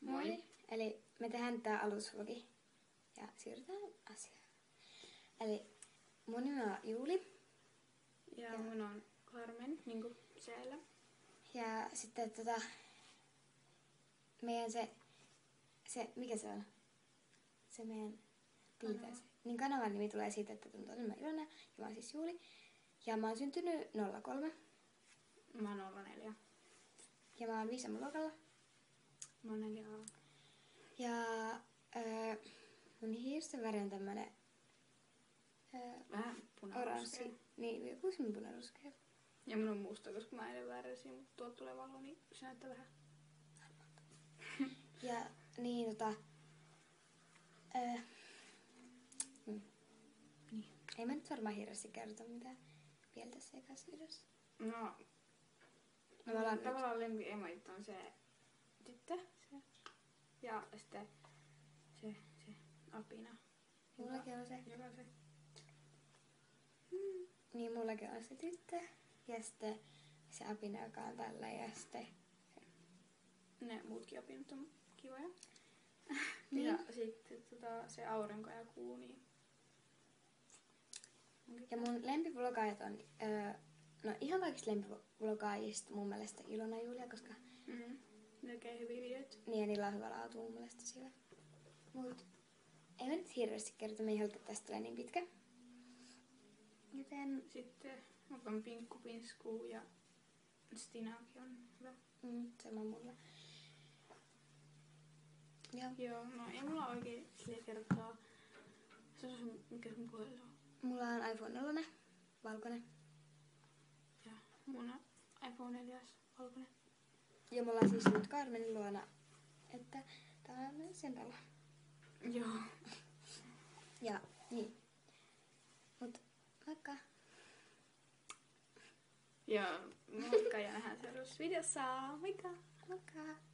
Moi. Eli me tehdään tää alusvlogi ja siirrytään asiaan. Eli mun nimi on Juuli. Ja mun on Carmen, niinku siellä. Ja sitten meidän mikä se on? Se meidän piirteys. Niin kanavan nimi tulee siitä, että tuntuu enemmän Ilona ja mä oon siis Juuli. Ja mä oon syntynyt 03. Mä oon 04. Ja mä oon 5 luokalla. Mä oon 4A. Ja mun hiirsten väri on tämmönen Vähän punaruskea. Niin, joku semmonen punaruskea. Ja mun on musta, koska mä eilen vääräsin, mutta tuolta tulee valo, niin se näyttää vähän. Ja niin Niin. Ei mä nyt varmaan hirveästi kerrota mitään vielä tässä ekassa videossa. No, tavallaan lempiemoit on se tyttö, se. Ja sitten se apina. Mullakin on se. Joka se. Niin, mullakin on se tyttö. Ja sitten se apina, joka on tällä. Ja sitten Ne muutkin opinut on kivoja. Niin. Ja sitten se aurinko ja kuu, niin... Ja mun lempivlogaajat on... no ihan kaikista lempivlogaajista mun mielestä Ilona ja Julia, koska... Ne tekee hyviä videoita. Niin, ja niillä on hyvä laatu mun mielestä siellä. Mut ei mä nyt hirveästi kerrota, me ei haluta tästä tulee niin pitkä. Joten... Sitten on Pinkku Pinsku ja Stinakin on hyvä. Sama mulla. Joo, no ei mulla oikein sille kertaa. Se on sun, mikä sun puhelin on? Mulla on iPhone 4, valkoinen. Ja mun on iPhone 4, valkoinen. Ja mulla on siis nyt Carmenin luona, että tää on sen talo. Joo. Ja niin. Mut moikka! Ja moikka ja nähdään seuraavassa videossa. Moikka! Moikka!